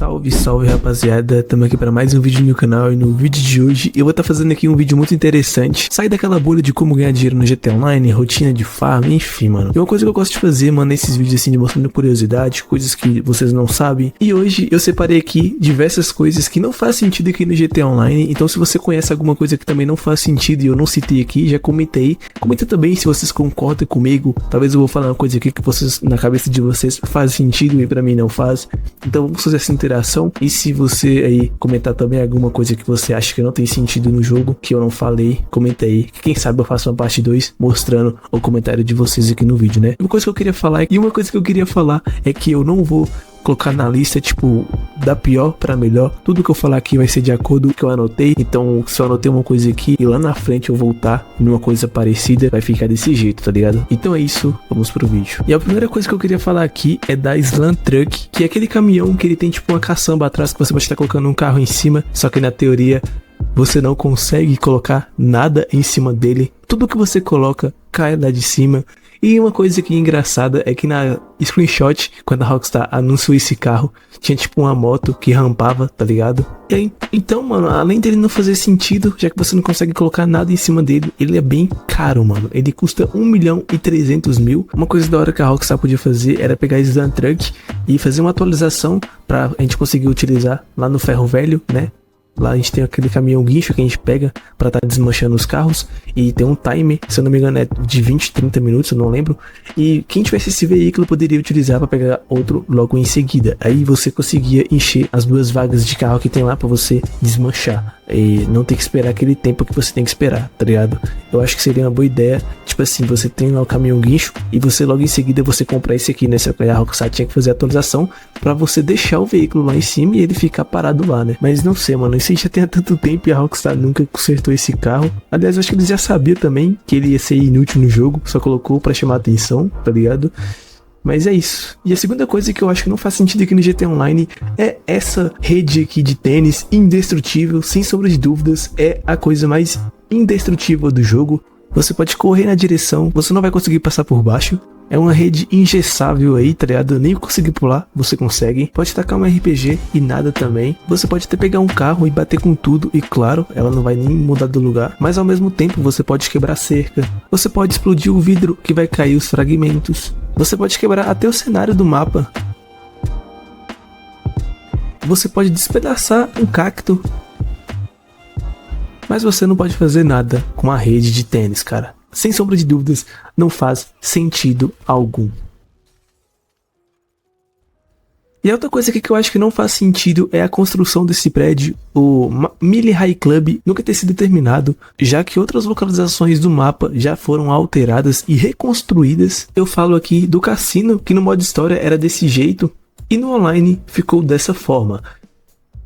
Salve, salve rapaziada, estamos aqui para mais um vídeo no canal e no vídeo de hoje eu vou estar fazendo aqui um vídeo muito interessante. Sair daquela bolha de como ganhar dinheiro no GTA Online, rotina de farm, enfim, mano. E uma coisa que eu gosto de fazer, mano, nesses vídeos assim de mostrando curiosidade, coisas que vocês não sabem. E hoje eu separei aqui diversas coisas que não faz sentido aqui no GTA Online. Então se você conhece alguma coisa que também não faz sentido e eu não citei aqui, já comentei. Comenta também se vocês concordam comigo. Talvez eu vou falar uma coisa aqui que vocês, na cabeça de vocês, faz sentido e pra mim não faz. Então vamos fazer essa interação. E se você aí comentar também alguma coisa que você acha que não tem sentido no jogo, que eu não falei, comenta aí. Quem sabe eu faço uma parte 2 mostrando o comentário de vocês aqui no vídeo, né? Uma coisa que eu queria falar é que eu não vou colocar na lista, tipo, da pior pra melhor. Tudo que eu falar aqui vai ser de acordo com o que eu anotei. Então, se eu anotei uma coisa aqui e lá na frente eu voltar numa coisa parecida, vai ficar desse jeito, tá ligado? Então é isso, vamos pro vídeo. E a primeira coisa que eu queria falar aqui é da Slam Truck, que é aquele caminhão que ele tem tipo uma caçamba atrás que você pode estar colocando um carro em cima, só que na teoria você não consegue colocar nada em cima dele. Tudo que você coloca cai lá de cima. E uma coisa que é engraçada é que na screenshot, quando a Rockstar anunciou esse carro, tinha tipo uma moto que rampava, tá ligado? E aí, então, mano, além dele não fazer sentido, já que você não consegue colocar nada em cima dele, ele é bem caro, mano. Ele custa 1.300.000. Uma coisa da hora que a Rockstar podia fazer era pegar esse Slam Truck e fazer uma atualização pra gente conseguir utilizar lá no ferro velho, né? Lá a gente tem aquele caminhão guincho que a gente pega pra estar desmanchando os carros. E tem um timer, se eu não me engano é de 20, 30 minutos, eu não lembro. E quem tivesse esse veículo poderia utilizar pra pegar outro logo em seguida. Aí você conseguia encher as duas vagas de carro que tem lá pra você desmanchar. E não ter que esperar aquele tempo que você tem que esperar, tá ligado? Eu acho que seria uma boa ideia. Tipo assim, você tem lá o caminhão guincho e você logo em seguida você comprar esse aqui, né? A Rockstar tinha que fazer a atualização pra você deixar o veículo lá em cima e ele ficar parado lá, né? Mas não sei, mano, isso já tem há tanto tempo e a Rockstar nunca consertou esse carro. Aliás, eu acho que eles já sabiam também que ele ia ser inútil no jogo, só colocou pra chamar a atenção, tá ligado? Mas é isso. E a segunda coisa que eu acho que não faz sentido aqui no GTA Online é essa rede aqui de tênis indestrutível, sem sombra de dúvidas, é a coisa mais indestrutível do jogo. Você pode correr na direção, você não vai conseguir passar por baixo. É uma rede ingessável aí, tá ligado? Nem conseguir pular, você consegue. Pode tacar um RPG e nada também. Você pode até pegar um carro e bater com tudo. E claro, ela não vai nem mudar do lugar. Mas ao mesmo tempo, você pode quebrar cerca. Você pode explodir o vidro que vai cair os fragmentos. Você pode quebrar até o cenário do mapa. Você pode despedaçar um cacto. Mas você não pode fazer nada com a rede de tênis, cara. Sem sombra de dúvidas, não faz sentido algum. E a outra coisa aqui que eu acho que não faz sentido é a construção desse prédio, o Mille High Club, nunca ter sido terminado, já que outras localizações do mapa já foram alteradas e reconstruídas. Eu falo aqui do cassino, que no modo história era desse jeito, e no online ficou dessa forma.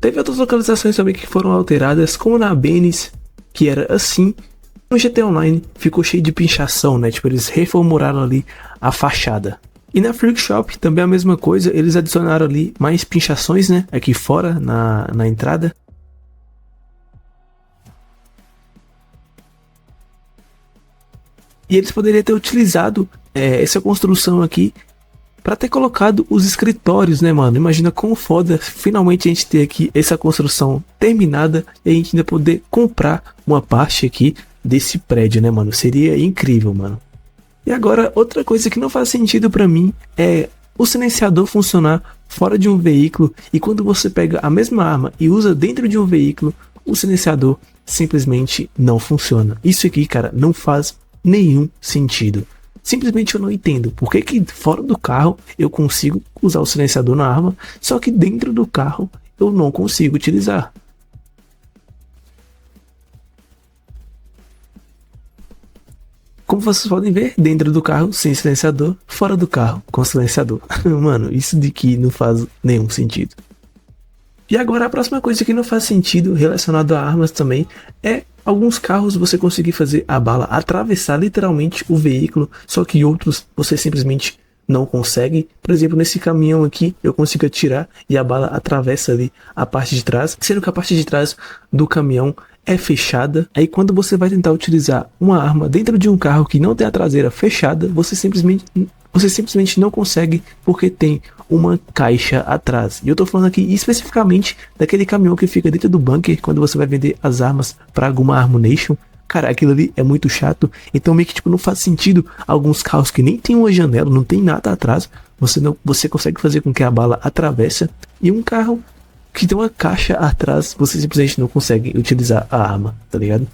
Teve outras localizações também que foram alteradas, como na Benny's, que era assim. No GTA Online ficou cheio de pinchação, né? Tipo, eles reformularam ali a fachada. E na Freak Shop também a mesma coisa, eles adicionaram ali mais pinchações, né? Aqui fora, na entrada. E eles poderiam ter utilizado essa construção aqui pra ter colocado os escritórios, né, mano? Imagina como foda finalmente a gente ter aqui essa construção terminada e a gente ainda poder comprar uma parte aqui desse prédio, né, mano? Seria incrível, mano. E agora, outra coisa que não faz sentido pra mim é o silenciador funcionar fora de um veículo e quando você pega a mesma arma e usa dentro de um veículo, o silenciador simplesmente não funciona. Isso aqui, cara, não faz nenhum sentido. Simplesmente eu não entendo por que fora do carro eu consigo usar o silenciador na arma, só que dentro do carro eu não consigo utilizar. Como vocês podem ver, dentro do carro sem silenciador, fora do carro com silenciador. Mano, isso de que não faz nenhum sentido. E agora a próxima coisa que não faz sentido relacionado a armas também é alguns carros você conseguir fazer a bala atravessar literalmente o veículo, só que outros você simplesmente não consegue. Por exemplo, nesse caminhão aqui eu consigo atirar e a bala atravessa ali a parte de trás, sendo que a parte de trás do caminhão é fechada. Aí quando você vai tentar utilizar uma arma dentro de um carro que não tem a traseira fechada, você simplesmente você simplesmente não consegue porque tem uma caixa atrás. E eu tô falando aqui especificamente daquele caminhão que fica dentro do bunker quando você vai vender as armas para alguma Armunation. Cara, aquilo ali é muito chato. Então meio que tipo não faz sentido alguns carros que nem tem uma janela, não tem nada atrás. Você consegue fazer com que a bala atravessa. E um carro que tem uma caixa atrás, você simplesmente não consegue utilizar a arma, tá ligado?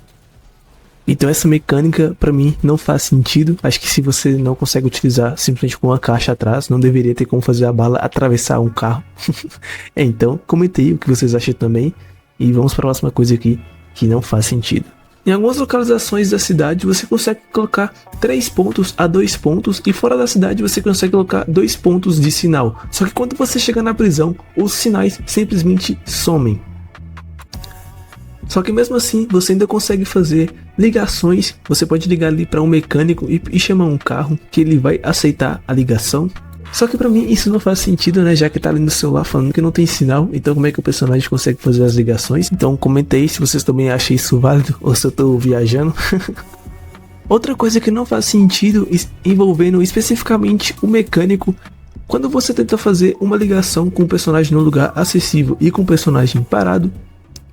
Então essa mecânica pra mim não faz sentido. Acho que se você não consegue utilizar simplesmente com uma caixa atrás, não deveria ter como fazer a bala atravessar um carro. Então comentei o que vocês acham também. E vamos para a próxima coisa aqui que não faz sentido. Em algumas localizações da cidade você consegue colocar 3 pontos a 2 pontos e fora da cidade você consegue colocar 2 pontos de sinal. Só que quando você chega na prisão, os sinais simplesmente somem. Só que mesmo assim você ainda consegue fazer ligações. Você pode ligar ali para um mecânico e chamar um carro que ele vai aceitar a ligação. Só que pra mim isso não faz sentido, né? Já que tá ali no celular falando que não tem sinal. Então como é que o personagem consegue fazer as ligações? Então comenta aí se vocês também acham isso válido ou se eu tô viajando. Outra coisa que não faz sentido envolvendo especificamente o mecânico. Quando você tenta fazer uma ligação com o personagem no lugar acessível e com o personagem parado,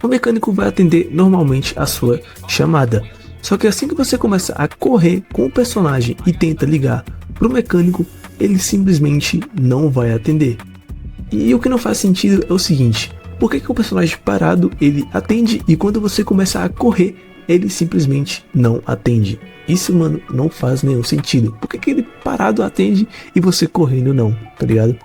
o mecânico vai atender normalmente a sua chamada. Só que assim que você começa a correr com o personagem e tenta ligar pro mecânico, ele simplesmente não vai atender. E o que não faz sentido é o seguinte: por que o personagem parado ele atende e quando você começa a correr ele simplesmente não atende? Isso, mano, não faz nenhum sentido. Por que ele parado atende e você correndo não, tá ligado?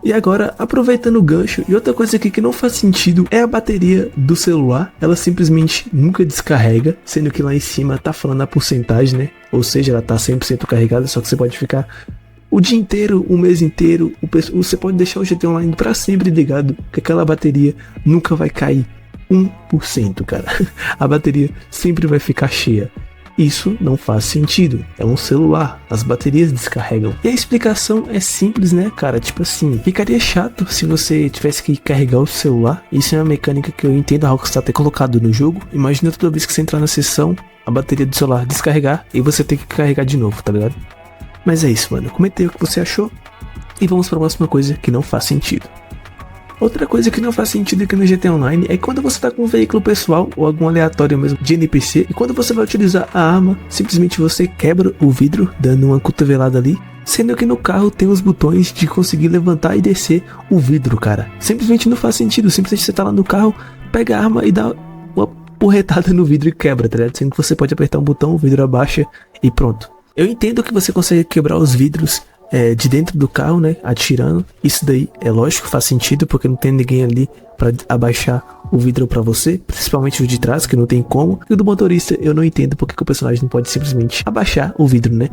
E agora, aproveitando o gancho, e outra coisa aqui que não faz sentido é a bateria do celular. Ela simplesmente nunca descarrega, sendo que lá em cima tá falando a porcentagem, né? Ou seja, ela tá 100% carregada, só que você pode ficar o dia inteiro, o mês inteiro, você pode deixar o GT Online pra sempre ligado, que aquela bateria nunca vai cair 1%, cara. A bateria sempre vai ficar cheia. Isso não faz sentido, é um celular, as baterias descarregam. E a explicação é simples, né, cara? Tipo assim, ficaria chato se você tivesse que carregar o celular. Isso é uma mecânica que eu entendo a Rockstar ter colocado no jogo. Imagina toda vez que você entrar na sessão, a bateria do celular descarregar e você ter que carregar de novo, tá ligado? Mas é isso, mano, comentei o que você achou e vamos para a próxima coisa que não faz sentido. Outra coisa que não faz sentido aqui no GTA Online é quando você tá com um veículo pessoal ou algum aleatório mesmo de NPC e quando você vai utilizar a arma, simplesmente você quebra o vidro dando uma cotovelada ali, sendo que no carro tem os botões de conseguir levantar e descer o vidro, cara. Simplesmente não faz sentido, simplesmente você tá lá no carro, pega a arma e dá uma porretada no vidro e quebra, tá ligado? Sendo que você pode apertar um botão, o vidro abaixa e pronto. Eu entendo que você consegue quebrar os vidros de dentro do carro, né, atirando. Isso daí é lógico, faz sentido, porque não tem ninguém ali pra abaixar o vidro pra você, principalmente o de trás, que não tem como. E o do motorista eu não entendo porque que o personagem não pode simplesmente abaixar o vidro, né.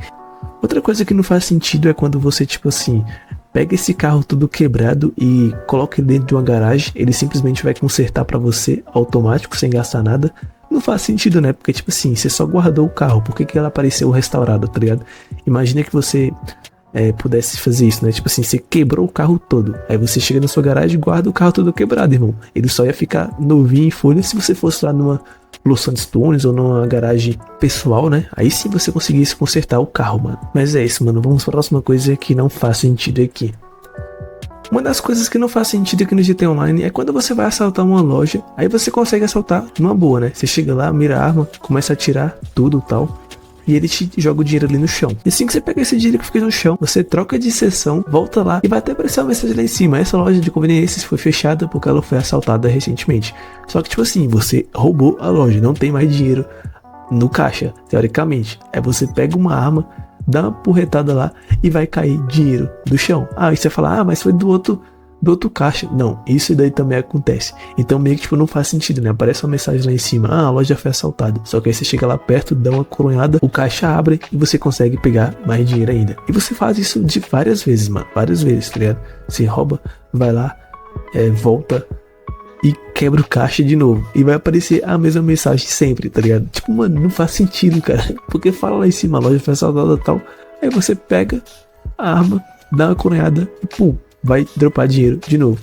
Outra coisa que não faz sentido é quando você, tipo assim, pega esse carro todo quebrado e coloca ele dentro de uma garagem, ele simplesmente vai consertar pra você, automático, sem gastar nada. Não faz sentido, né, porque tipo assim, você só guardou o carro, por que ela apareceu restaurada, tá ligado? Imagina que você pudesse fazer isso, né? Tipo assim, você quebrou o carro todo. Aí você chega na sua garagem e guarda o carro todo quebrado, irmão. Ele só ia ficar novinho em folha se você fosse lá numa Los Stones ou numa garagem pessoal, né? Aí sim você conseguisse consertar o carro, mano. Mas é isso, mano. Vamos para a próxima coisa que não faz sentido aqui. Uma das coisas que não faz sentido aqui no GTA Online é quando você vai assaltar uma loja. Aí você consegue assaltar numa boa, né? Você chega lá, mira a arma, começa a atirar tudo e tal. E ele te joga o dinheiro ali no chão. E assim que você pega esse dinheiro que fica no chão, você troca de seção, volta lá e vai até aparecer uma mensagem lá em cima: essa loja de conveniências foi fechada porque ela foi assaltada recentemente. Só que tipo assim, você roubou a loja, não tem mais dinheiro no caixa, teoricamente. Aí você pega uma arma, dá uma porretada lá e vai cair dinheiro do chão. Aí você fala: ah, mas foi do outro do outro caixa. Não, isso daí também acontece. Então meio que tipo, não faz sentido, né? Aparece uma mensagem lá em cima, a loja foi assaltada. Só que aí você chega lá perto, dá uma coronhada, o caixa abre e você consegue pegar mais dinheiro ainda. E você faz isso de várias vezes, mano. Várias vezes, tá ligado? Você rouba, vai lá, volta e quebra o caixa de novo. E vai aparecer a mesma mensagem sempre, tá ligado? Tipo, mano, não faz sentido, cara. Porque fala lá em cima, a loja foi assaltada e tal. Aí você pega a arma, dá uma coronhada e pum, vai dropar dinheiro de novo.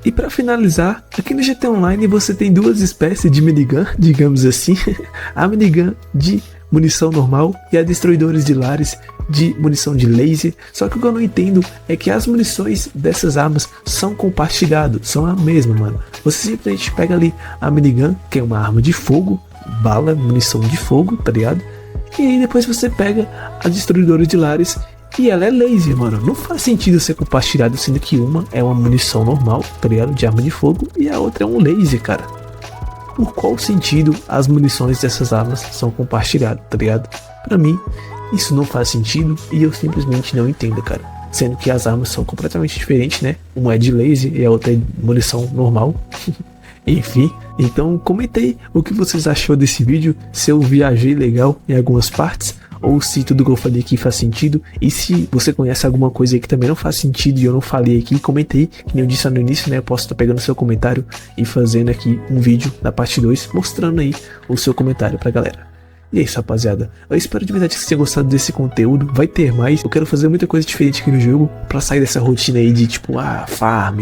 E para finalizar, aqui no GTA Online você tem duas espécies de minigun, digamos assim. A minigun de munição normal e a destruidores de lares de munição de laser. Só que o que eu não entendo é que as munições dessas armas são compartilhadas, são a mesma, mano. Você simplesmente pega ali a minigun, que é uma arma de fogo, bala, munição de fogo, tá ligado? E aí depois você pega a destruidora de lares e ela é laser, mano. Não faz sentido ser compartilhado, sendo que uma é uma munição normal, tá ligado? De arma de fogo, e a outra é um laser, cara. Por qual sentido as munições dessas armas são compartilhadas, tá ligado? Pra mim, isso não faz sentido e eu simplesmente não entendo, cara. Sendo que as armas são completamente diferentes, né? Uma é de laser e a outra é de munição normal. Enfim, então comentei o que vocês achou desse vídeo, se eu viajei legal em algumas partes, ou se tudo que eu falei aqui faz sentido, e se você conhece alguma coisa aí que também não faz sentido e eu não falei aqui, comentei, que nem eu disse no início, né, eu posso estar pegando seu comentário e fazendo aqui um vídeo da parte 2, mostrando aí o seu comentário pra galera. E é isso, rapaziada. Eu espero de verdade que vocês tenham gostado desse conteúdo. Vai ter mais. Eu quero fazer muita coisa diferente aqui no jogo pra sair dessa rotina aí de tipo, farm,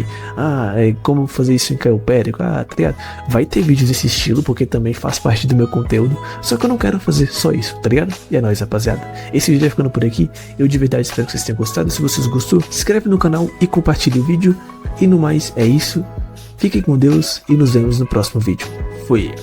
como fazer isso em Caio Périco, tá ligado? Vai ter vídeos desse estilo, porque também faz parte do meu conteúdo. Só que eu não quero fazer só isso, tá ligado? E é nóis, rapaziada. Esse vídeo vai ficando por aqui. Eu de verdade espero que vocês tenham gostado. Se vocês gostou, se inscreve no canal e compartilhe o vídeo. E no mais, é isso. Fiquem com Deus e nos vemos no próximo vídeo. Fui.